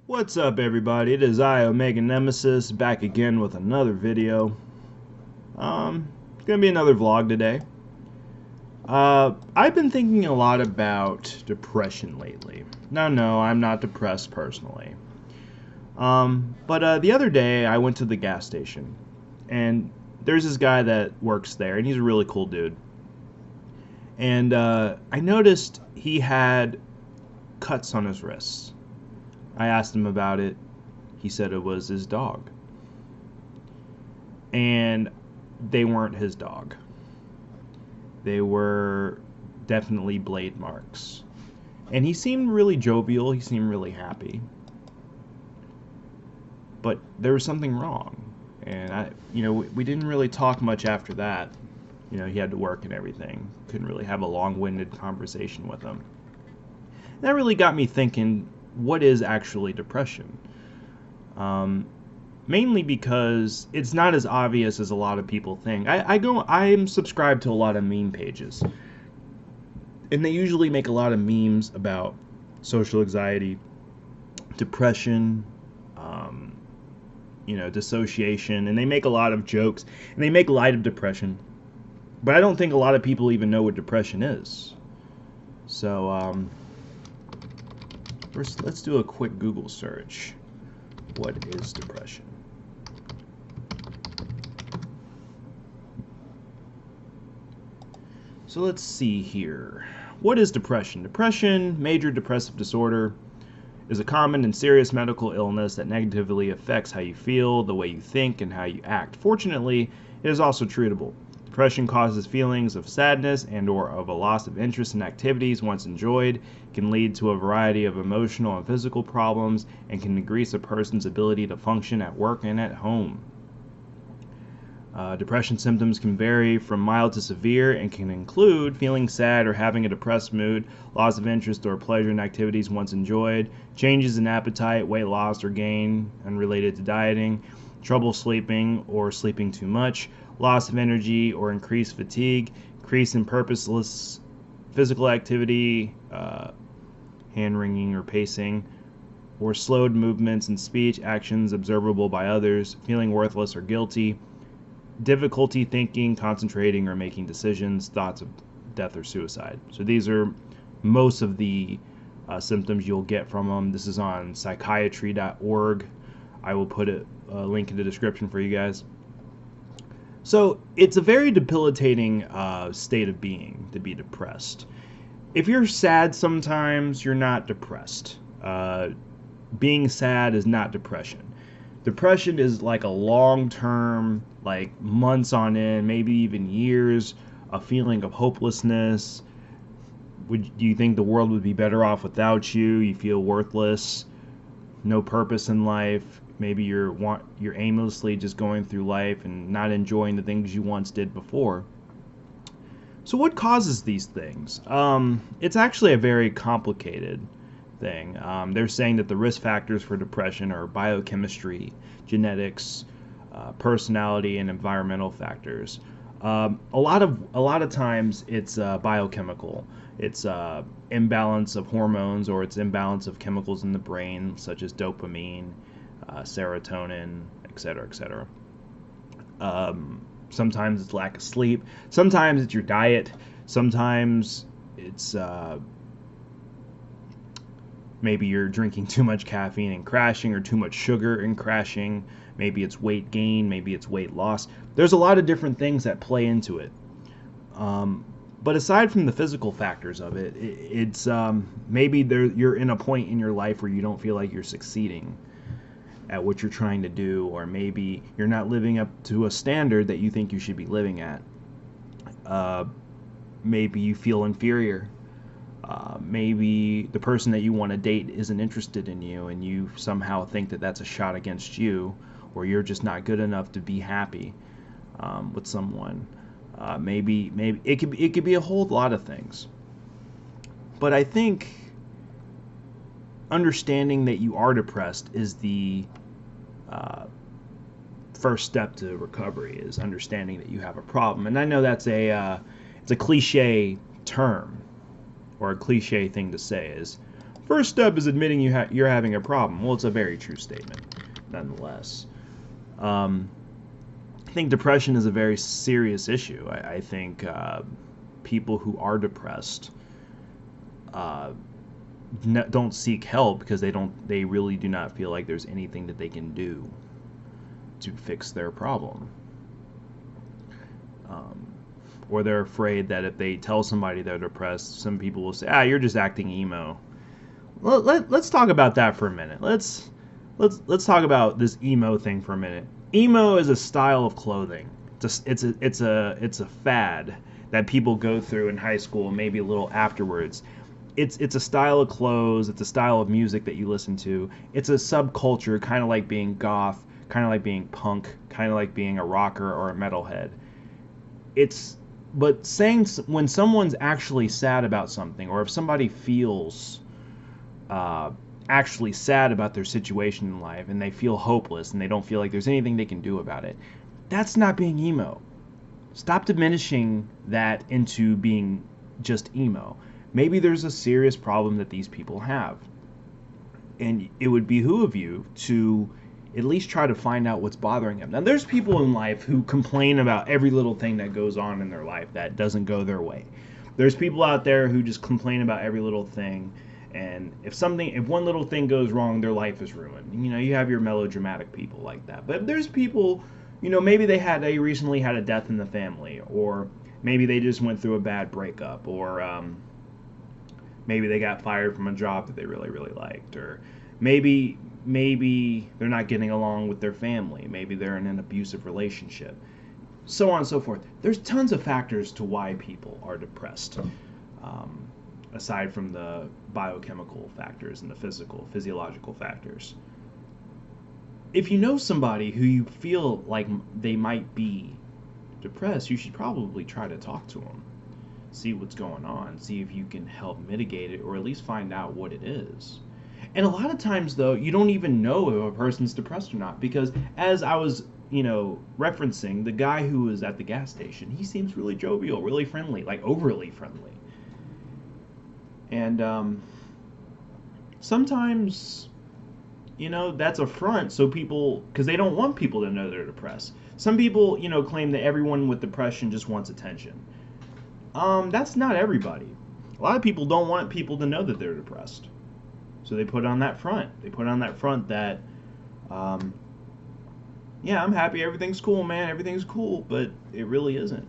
What's up, everybody? It is I, Omega Nemesis, back again with another video. It's gonna be another vlog today. I've been thinking a lot about depression lately. Now, no, I'm not depressed personally. But the other day I went to the gas station, and there's this guy that works there, and he's a really cool dude. And I noticed he had cuts on his wrists. I asked him about it. He said it was his dog. And they weren't his dog. They were definitely blade marks. And he seemed really jovial. He seemed really happy. But there was something wrong. And we didn't really talk much after that. He had to work and everything. Couldn't really have a long-winded conversation with him. That really got me thinking, what is actually depression? Mainly because it's not as obvious as a lot of people think. I am subscribed to a lot of meme pages, and they usually make a lot of memes about social anxiety, depression, dissociation, and they make a lot of jokes, and they make light of depression. But I don't think a lot of people even know what depression is. So, first, let's do a quick Google search. What is depression? So let's see here. What is depression? Depression, major depressive disorder, is a common and serious medical illness that negatively affects how you feel, the way you think, and how you act. Fortunately, it is also treatable. Depression causes feelings of sadness and/or of a loss of interest in activities once enjoyed, can lead to a variety of emotional and physical problems, and can decrease a person's ability to function at work and at home. Depression symptoms can vary from mild to severe and can include feeling sad or having a depressed mood, loss of interest or pleasure in activities once enjoyed, changes in appetite, weight loss or gain unrelated to dieting, trouble sleeping or sleeping too much, loss of energy or increased fatigue, increase in purposeless physical activity, hand-wringing or pacing, or slowed movements in speech, actions observable by others, feeling worthless or guilty, difficulty thinking, concentrating, or making decisions, thoughts of death or suicide. So these are most of the symptoms you'll get from them. This is on psychiatry.org. I will put a link in the description for you guys. So it's a very debilitating state of being to be depressed. If you're sad sometimes, you're not depressed. Being sad is not depression. Depression is like a long-term, like months on end, maybe even years, a feeling of hopelessness. Do you think the world would be better off without you? You feel worthless, no purpose in life. Maybe you're aimlessly just going through life and not enjoying the things you once did before. So what causes these things? It's actually a very complicated thing. They're saying that the risk factors for depression are biochemistry, genetics, personality, and environmental factors. A lot of times it's biochemical. It's imbalance of hormones, or it's imbalance of chemicals in the brain, such as dopamine, serotonin, etc., etc. Sometimes it's lack of sleep. Sometimes it's your diet. Sometimes it's maybe you're drinking too much caffeine and crashing, or too much sugar and crashing. Maybe it's weight gain. Maybe it's weight loss. There's a lot of different things that play into it. But aside from the physical factors of it, it's maybe you're in a point in your life where you don't feel like you're succeeding at what you're trying to do, or maybe you're not living up to a standard that you think you should be living at. Maybe you feel inferior. Maybe the person that you want to date isn't interested in you, and you somehow think that that's a shot against you, or you're just not good enough to be happy with someone. Maybe it could be a whole lot of things. But I think understanding that you are depressed is the first step to recovery, is understanding that you have a problem. And I know that's it's a cliche term, or a cliche thing to say is, First step is admitting you're having a problem. Well, it's a very true statement, nonetheless. Um, I think depression is a very serious issue. I think people who are depressed uh, don't seek help because they really do not feel like there's anything that they can do to fix their problem. Um, or they're afraid that if they tell somebody they're depressed, some people will say, "You're just acting emo." Let's talk about that for a minute. Let's talk about this emo thing for a minute. Emo is a style of clothing. It's a fad that people go through in high school and maybe a little afterwards. It's a style of clothes. It's a style of music that you listen to. It's a subculture, kind of like being goth, kind of like being punk, kind of like being a rocker or a metalhead. But saying when someone's actually sad about something, or if somebody feels uh, actually sad about their situation in life and they feel hopeless and they don't feel like there's anything they can do about it, that's not being emo. Stop diminishing that into being just emo. Maybe there's a serious problem that these people have. And it would behoove you to at least try to find out what's bothering them. Now, there's people in life who complain about every little thing that goes on in their life that doesn't go their way. There's people out there who just complain about every little thing, and if one little thing goes wrong, their life is ruined. You have your melodramatic people like that. But there's people, maybe they recently had a death in the family, or maybe they just went through a bad breakup, or maybe they got fired from a job that they really, really liked, or maybe they're not getting along with their family. Maybe they're in an abusive relationship. So on and so forth. There's tons of factors to why people are depressed, aside from the biochemical factors and the physiological factors. If you know somebody who you feel like they might be depressed, you should probably try to talk to them. See what's going on. See if you can help mitigate it, or at least find out what it is. And a lot of times, though, you don't even know if a person's depressed or not, because as I was, referencing the guy who was at the gas station, he seems really jovial, really friendly, like overly friendly. And sometimes, that's a front, so because they don't want people to know they're depressed. Some people, claim that everyone with depression just wants attention. That's not everybody. A lot of people don't want people to know that they're depressed. So they put on that front. They put on that front that, yeah, I'm happy, everything's cool, man, everything's cool, but it really isn't.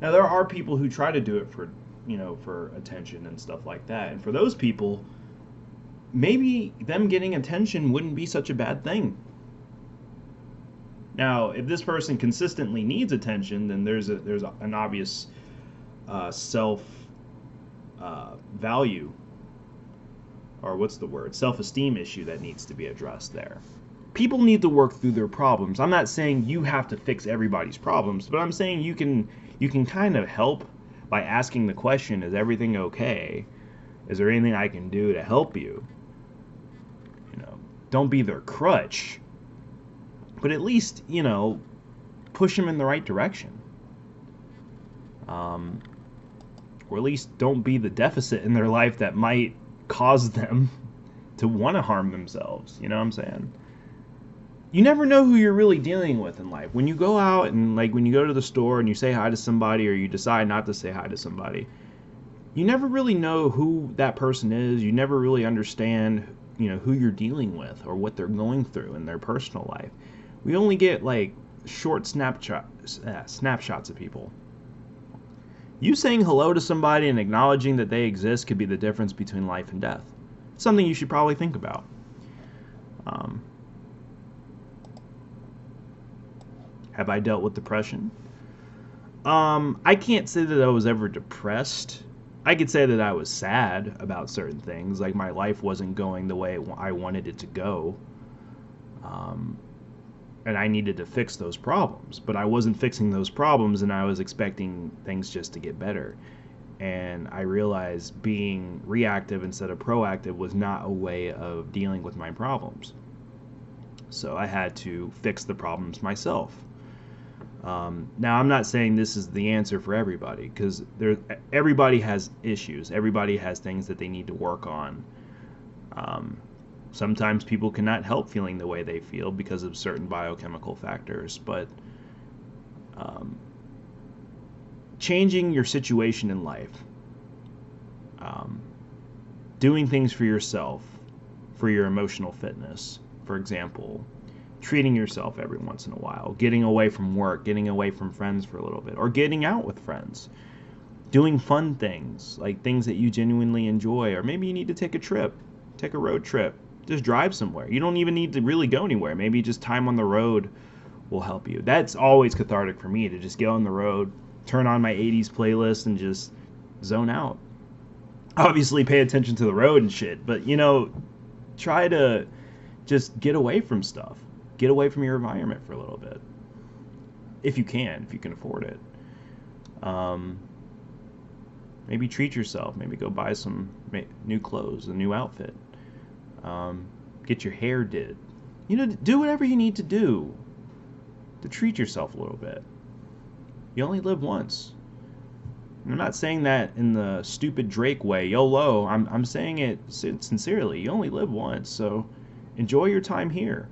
Now, there are people who try to do it for attention and stuff like that. And for those people, maybe them getting attention wouldn't be such a bad thing. Now, if this person consistently needs attention, then there's an obvious self value, or what's the word, self-esteem issue that needs to be addressed there. People need to work through their problems. I'm not saying you have to fix everybody's problems, but I'm saying you can kind of help by asking the question, is everything okay? Is there anything I can do to help you? Don't be their crutch, but at least, push them in the right direction. Or at least don't be the deficit in their life that might cause them to want to harm themselves. You know what I'm saying? You never know who you're really dealing with in life. When you go out and when you go to the store and you say hi to somebody, or you decide not to say hi to somebody, you never really know who that person is. You never really understand, who you're dealing with or what they're going through in their personal life. We only get short snapshots of people. You saying hello to somebody and acknowledging that they exist could be the difference between life and death. It's something you should probably think about. Have I dealt with depression? I can't say that I was ever depressed. I could say that I was sad about certain things, like my life wasn't going the way I wanted it to go. And I needed to fix those problems, but I wasn't fixing those problems, and I was expecting things just to get better. And I realized being reactive instead of proactive was not a way of dealing with my problems. So I had to fix the problems myself. Now, I'm not saying this is the answer for everybody, because everybody has issues. Everybody has things that they need to work on. Sometimes people cannot help feeling the way they feel because of certain biochemical factors, but um, changing your situation in life, um, doing things for yourself, for your emotional fitness, for example, treating yourself every once in a while, getting away from work, getting away from friends for a little bit, or getting out with friends, doing fun things, like things that you genuinely enjoy, or maybe you need to take a trip, take a road trip, just drive somewhere. You don't even need to really go anywhere. Maybe just time on the road will help you. That's always cathartic for me, to just get on the road, turn on my 80s playlist, and just zone out. Obviously, pay attention to the road and shit, but try to just get away from stuff. Get away from your environment for a little bit. If you can afford it. Maybe treat yourself. Maybe go buy some new clothes, a new outfit. Get your hair did. Do whatever you need to do to treat yourself a little bit. You only live once. I'm not saying that in the stupid Drake way, YOLO. I'm saying it sincerely. You only live once, so enjoy your time here.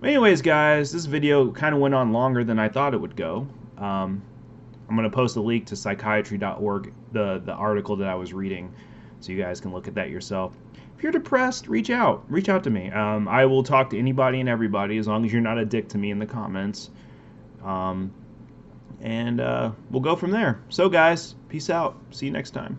Anyways, guys, this video kind of went on longer than I thought it would go. I'm going to post a link to psychiatry.org, the article that I was reading, so you guys can look at that yourself. If you're depressed, reach out. Reach out to me. I will talk to anybody and everybody, as long as you're not a dick to me in the comments. And we'll go from there. So, guys, peace out. See you next time.